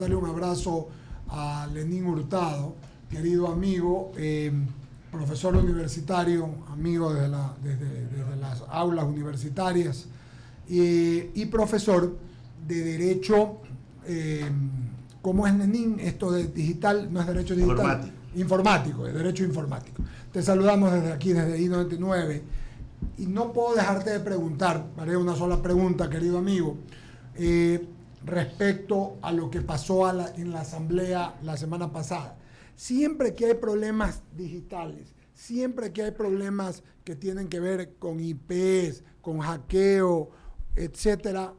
Darle un abrazo a Lenín Hurtado, querido amigo, profesor universitario, amigo desde las aulas universitarias y profesor de Derecho. ¿Cómo es, Lenín? Esto de digital, no es Derecho Digital. Informático, de Derecho Informático. Te saludamos desde aquí, desde I99. Y no puedo dejarte de preguntar, haré una sola pregunta, querido amigo, respecto a lo que pasó en la asamblea la semana pasada. Siempre que hay problemas digitales, siempre que hay problemas que tienen que ver con IPs, con hackeo, etcétera,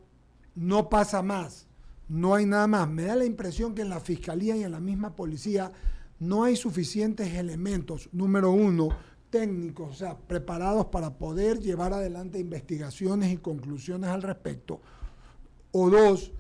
no pasa más, no hay nada más. Me da la impresión que en la fiscalía y en la misma policía no hay suficientes elementos, número uno, técnicos, o sea, preparados para poder llevar adelante investigaciones y conclusiones al respecto. O dos,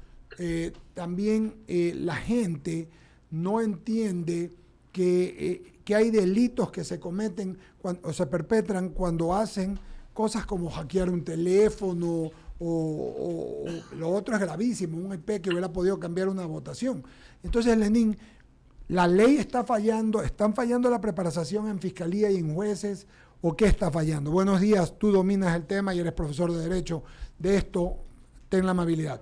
también la gente no entiende que hay delitos que se cometen o se perpetran cuando hacen cosas como hackear un teléfono o lo otro es gravísimo, un IP que hubiera podido cambiar una votación. Entonces, Lenín, la ley está fallando, ¿están fallando la preparación en fiscalía y en jueces o qué está fallando? Buenos días, tú dominas el tema y eres profesor de Derecho de esto, ten la amabilidad.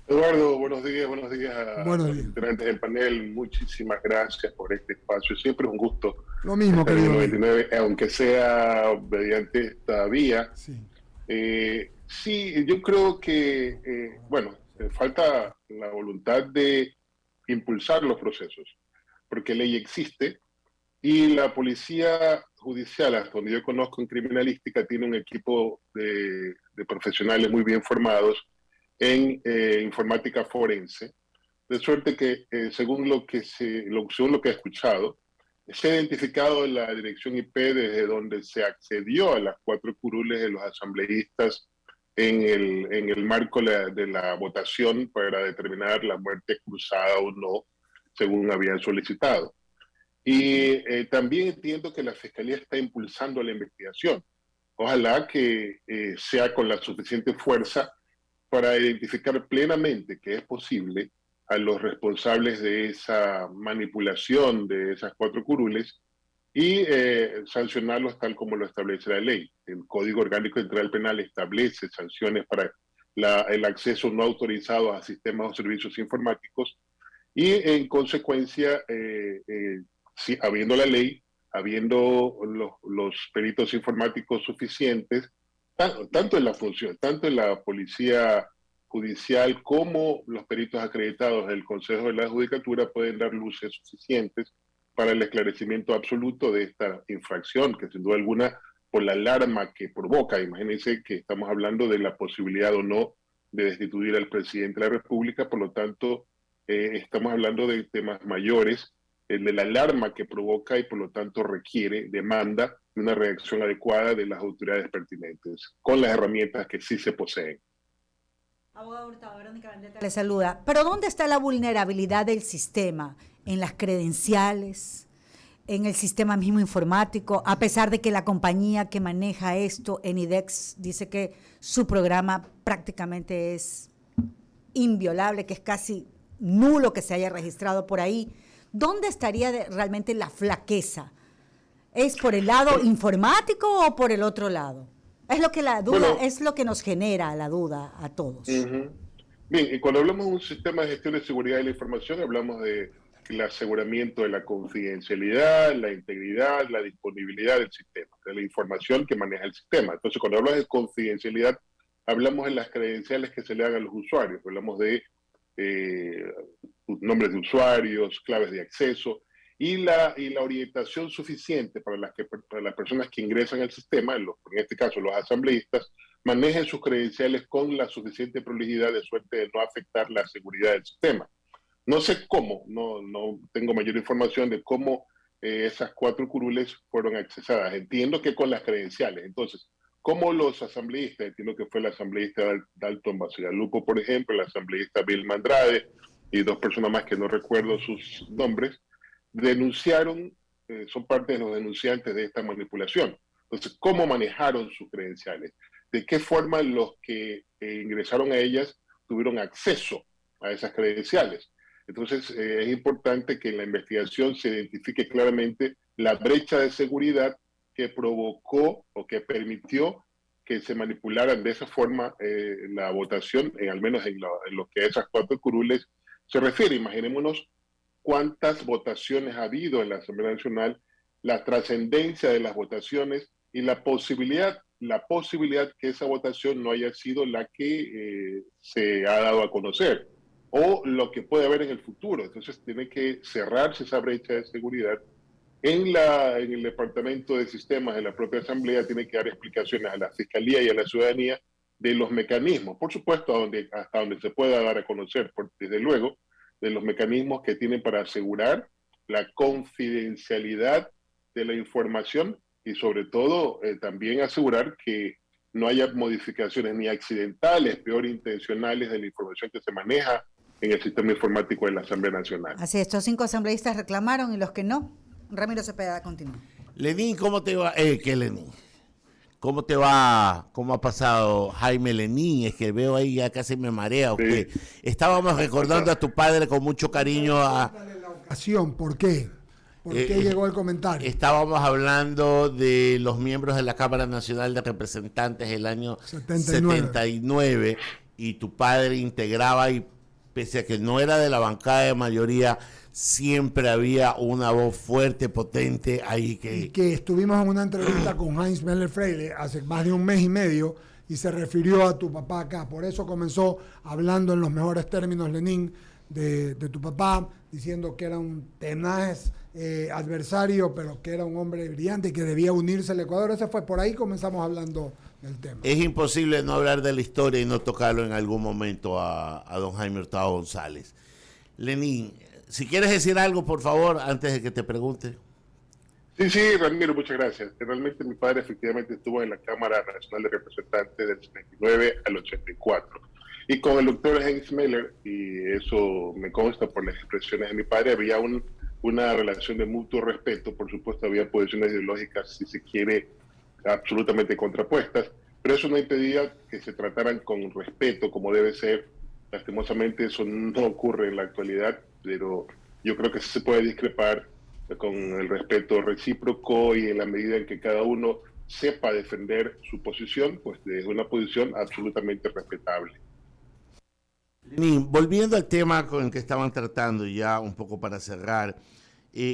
Eduardo, buenos días a Buenos los días. integrantes del panel. Muchísimas gracias por este espacio. Siempre es un gusto Lo mismo, estar en el querido amigo. 99, aunque sea mediante esta vía. Sí. Sí, yo creo que, falta la voluntad de impulsar los procesos, porque ley existe y la policía judicial, hasta donde yo conozco en criminalística, tiene un equipo de profesionales muy bien formados en informática forense, de suerte que según lo que he escuchado, se ha identificado la dirección IP desde donde se accedió a las 4 curules de los asambleístas en el marco de la votación para determinar la muerte cruzada o no, según habían solicitado. Y también entiendo que la Fiscalía está impulsando la investigación. Ojalá que sea con la suficiente fuerza para identificar plenamente que es posible a los responsables de esa manipulación de esas 4 curules y sancionarlos tal como lo establece la ley. El Código Orgánico Integral Penal establece sanciones para el acceso no autorizado a sistemas o servicios informáticos y en consecuencia, sí, habiendo la ley, habiendo los peritos informáticos suficientes, tanto en la función, tanto en la policía judicial como los peritos acreditados del Consejo de la Judicatura pueden dar luces suficientes para el esclarecimiento absoluto de esta infracción, que sin duda alguna, por la alarma que provoca, imagínense que estamos hablando de la posibilidad o no de destituir al presidente de la República, por lo tanto, estamos hablando de temas mayores, de la alarma que provoca y por lo tanto requiere, demanda una reacción adecuada de las autoridades pertinentes, con las herramientas que sí se poseen. Abogado Hurtado, Verónica Vendetta le saluda. Pero ¿dónde está la vulnerabilidad del sistema? ¿En las credenciales? ¿En el sistema mismo informático? A pesar de que la compañía que maneja esto, Enidex, dice que su programa prácticamente es inviolable, que es casi nulo que se haya registrado por ahí. ¿Dónde estaría realmente la flaqueza? ¿Es por el lado informático o por el otro lado? Es lo que la duda, Bueno, es lo que nos genera la duda a todos. bien, y cuando hablamos de un sistema de gestión de seguridad de la información, hablamos de el aseguramiento de la confidencialidad, la integridad, la disponibilidad del sistema, de la información que maneja el sistema. Entonces, cuando hablamos de confidencialidad, hablamos de las credenciales que se le dan a los usuarios, hablamos de eh, nombres de usuarios, claves de acceso y la orientación suficiente para las personas que ingresan al sistema, en este caso los asambleístas, manejen sus credenciales con la suficiente prolijidad de suerte de no afectar la seguridad del sistema. No sé cómo, no tengo mayor información de cómo esas 4 curules fueron accesadas. Entiendo que con las credenciales. Entonces, ¿cómo los asambleístas, entiendo que fue el asambleísta Dalton Basigalupo, por ejemplo, el asambleísta Vilma Andrade y 2 personas más que no recuerdo sus nombres, denunciaron, son parte de los denunciantes de esta manipulación? Entonces, ¿cómo manejaron sus credenciales? ¿De qué forma los que ingresaron a ellas tuvieron acceso a esas credenciales. Entonces, es importante que en la investigación se identifique claramente la brecha de seguridad que provocó o que permitió que se manipularan de esa forma la votación, al menos en lo que a esas 4 curules se refiere. Imaginémonos cuántas votaciones ha habido en la Asamblea Nacional, la trascendencia de las votaciones y la posibilidad que esa votación no haya sido la que se ha dado a conocer o lo que puede haber en el futuro. Entonces tiene que cerrarse esa brecha de seguridad. En el Departamento de Sistemas de la propia Asamblea tiene que dar explicaciones a la Fiscalía y a la ciudadanía de los mecanismos, por supuesto, hasta donde se pueda dar a conocer, desde luego, de los mecanismos que tienen para asegurar la confidencialidad de la información y sobre todo también asegurar que no haya modificaciones ni accidentales, peor intencionales de la información que se maneja en el sistema informático de la Asamblea Nacional. Así, estos 5 asambleístas reclamaron y los que no. Ramiro Cepeda, continúa. Lenín, ¿cómo te va? ¿Qué Lenín? ¿Cómo te va? ¿Cómo ha pasado Jaime Lenín? Es que veo ahí, ya casi me marea usted. Sí. Estábamos recordando a tu padre con mucho cariño a... ¿Por qué? ¿Por qué llegó el comentario? Estábamos hablando de los miembros de la Cámara Nacional de Representantes del año 79 y tu padre integraba, y pese a que no era de la bancada de mayoría, siempre había una voz fuerte, potente ahí que... Y que estuvimos en una entrevista con Heinz Meller Freire hace más de un mes y medio y se refirió a tu papá acá. Por eso comenzó hablando en los mejores términos Lenín de tu papá, diciendo que era un tenaz adversario, pero que era un hombre brillante y que debía unirse al Ecuador. Ese fue, por ahí comenzamos hablando del tema. Es imposible no hablar de la historia y no tocarlo en algún momento a don Jaime Hurtado González. Lenín, si quieres decir algo, por favor, antes de que te pregunte. Sí, Ramiro, muchas gracias. Realmente mi padre efectivamente estuvo en la Cámara Nacional de Representantes del 79 al 84. Y con el doctor Heinz Meller, y eso me consta por las expresiones de mi padre, había una relación de mutuo respeto. Por supuesto, había posiciones ideológicas, si se quiere, absolutamente contrapuestas, pero eso no impedía que se trataran con respeto, como debe ser. Lastimosamente eso no ocurre en la actualidad, pero yo creo que sí se puede discrepar con el respeto recíproco y en la medida en que cada uno sepa defender su posición, pues es una posición absolutamente respetable. Lenín, volviendo al tema con el que estaban tratando, ya un poco para cerrar,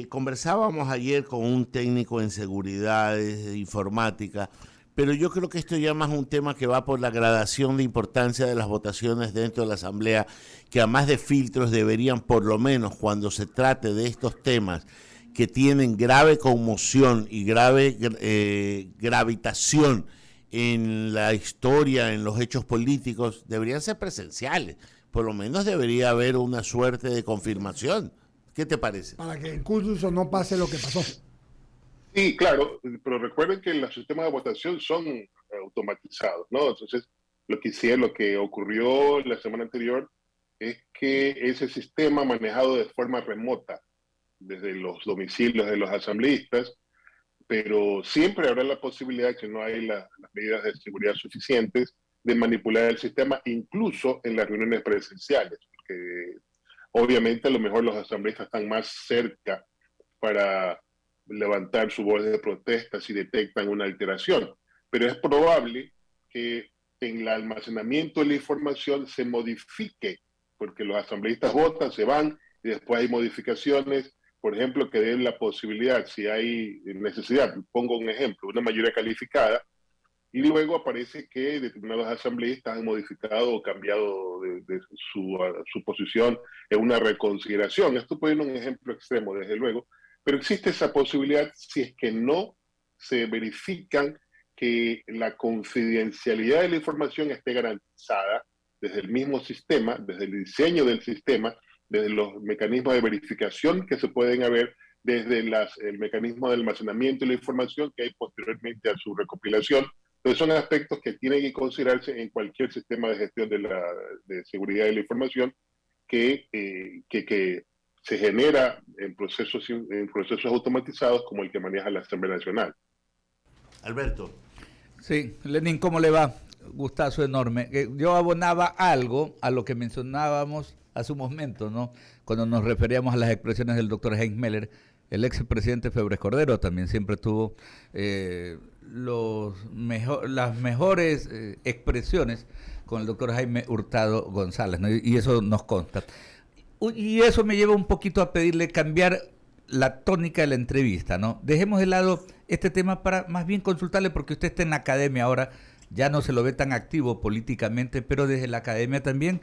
conversábamos ayer con un técnico en seguridad de informática, pero yo creo que esto ya más un tema que va por la gradación de importancia de las votaciones dentro de la Asamblea, que a más de filtros deberían, por lo menos cuando se trate de estos temas que tienen grave conmoción y grave gravitación en la historia, en los hechos políticos, deberían ser presenciales. Por lo menos debería haber una suerte de confirmación. ¿Qué te parece? Para que incluso no pase lo que pasó. Sí, claro, pero recuerden que los sistemas de votación son automatizados, ¿no? Entonces, lo que ocurrió la semana anterior es que ese sistema manejado de forma remota desde los domicilios de los asambleístas, pero siempre habrá la posibilidad, que no hay las medidas de seguridad suficientes, de manipular el sistema, incluso en las reuniones presenciales, porque obviamente a lo mejor los asambleístas están más cerca para levantar su voz de protesta si detectan una alteración, pero es probable que en el almacenamiento de la información se modifique, porque los asambleístas votan, se van y después hay modificaciones, por ejemplo, que den la posibilidad, si hay necesidad, pongo un ejemplo, una mayoría calificada, y luego aparece que determinados asambleístas han modificado o cambiado de su posición en una reconsideración. Esto puede ser un ejemplo extremo, desde luego, pero existe esa posibilidad si es que no se verifican que la confidencialidad de la información esté garantizada desde el mismo sistema, desde el diseño del sistema, desde los mecanismos de verificación que se pueden haber, desde el mecanismo de almacenamiento de la información que hay posteriormente a su recopilación. Entonces son aspectos que tienen que considerarse en cualquier sistema de gestión de seguridad de la información que se genera en procesos automatizados como el que maneja la Asamblea Nacional. Alberto. Sí, Lenín, ¿cómo le va? Gustazo enorme. Yo abonaba algo a lo que mencionábamos hace un momento, ¿no? Cuando nos referíamos a las expresiones del doctor Heinz Meller, el expresidente Febres Cordero también siempre tuvo las mejores expresiones con el doctor Jaime Hurtado González, ¿no? Y eso nos consta. Y eso me lleva un poquito a pedirle cambiar la tónica de la entrevista, ¿no? Dejemos de lado este tema para más bien consultarle, porque usted está en la academia ahora, ya no se lo ve tan activo políticamente, pero desde la academia también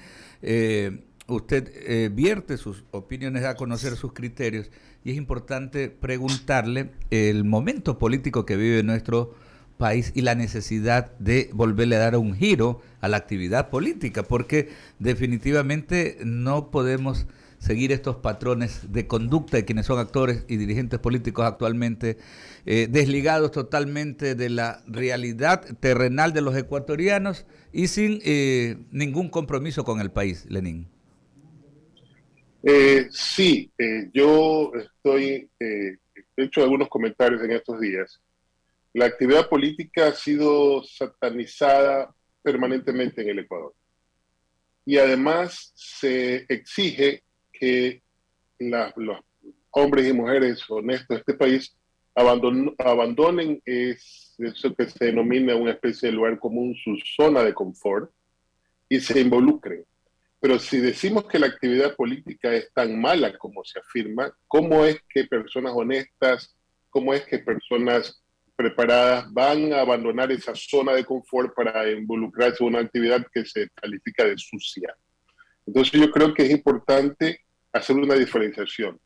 usted vierte sus opiniones, da a conocer sus criterios, y es importante preguntarle el momento político que vive nuestro país y la necesidad de volverle a dar un giro a la actividad política, porque definitivamente no podemos seguir estos patrones de conducta de quienes son actores y dirigentes políticos actualmente, desligados totalmente de la realidad terrenal de los ecuatorianos y sin ningún compromiso con el país, Lenín. Sí, yo he hecho algunos comentarios en estos días. La actividad política ha sido satanizada permanentemente en el Ecuador. Y además se exige que los hombres y mujeres honestos de este país abandonen eso que se denomina una especie de lugar común, su zona de confort, y se involucren. Pero si decimos que la actividad política es tan mala como se afirma, ¿cómo es que personas honestas, cómo es que personas preparadas van a abandonar esa zona de confort para involucrarse en una actividad que se califica de sucia? Entonces yo creo que es importante hacer una diferenciación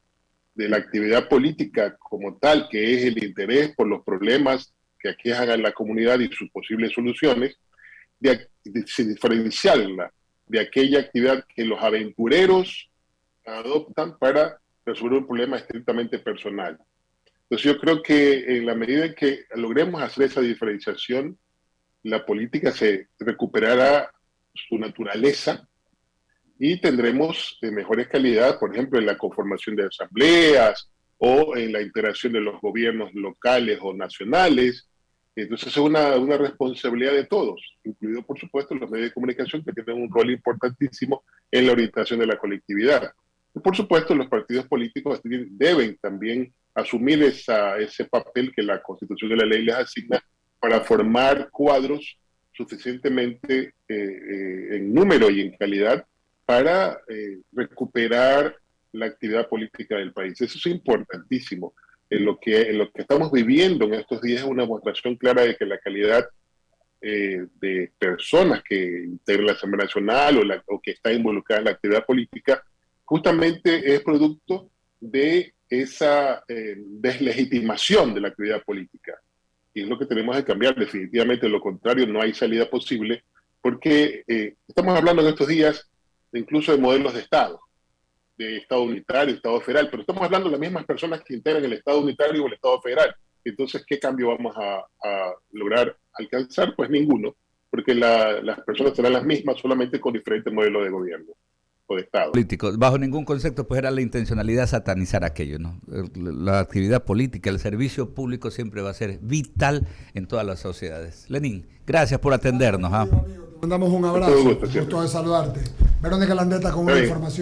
de la actividad política como tal, que es el interés por los problemas que aquejan a la comunidad y sus posibles soluciones, de diferenciarla de aquella actividad que los aventureros adoptan para resolver un problema estrictamente personal. Entonces yo creo que en la medida en que logremos hacer esa diferenciación, la política se recuperará su naturaleza y tendremos mejores calidades, por ejemplo, en la conformación de asambleas o en la integración de los gobiernos locales o nacionales. Entonces es una responsabilidad de todos, incluido por supuesto los medios de comunicación, que tienen un rol importantísimo en la orientación de la colectividad. Y por supuesto los partidos políticos deben también asumir ese papel que la Constitución y la ley les asigna para formar cuadros suficientemente en número y en calidad para recuperar la actividad política del país. Eso es importantísimo. En lo que estamos viviendo en estos días es una demostración clara de que la calidad de personas que integran la Asamblea Nacional o que está involucrada en la actividad política justamente es producto de esa deslegitimación de la actividad política. Y es lo que tenemos que cambiar. Definitivamente, de lo contrario, no hay salida posible, porque estamos hablando en estos días incluso de modelos de Estado unitario, Estado federal, pero estamos hablando de las mismas personas que integran el Estado unitario o el Estado federal. Entonces, ¿qué cambio vamos a lograr alcanzar? Pues ninguno, porque las personas serán las mismas, solamente con diferentes modelos de gobierno o de Estado. Político, bajo ningún concepto, pues era la intencionalidad satanizar aquello, ¿no? La actividad política, el servicio público siempre va a ser vital en todas las sociedades. Lenín, gracias por atendernos. Te mandamos un abrazo, gusto de saludarte. Verónica Landeta con una información.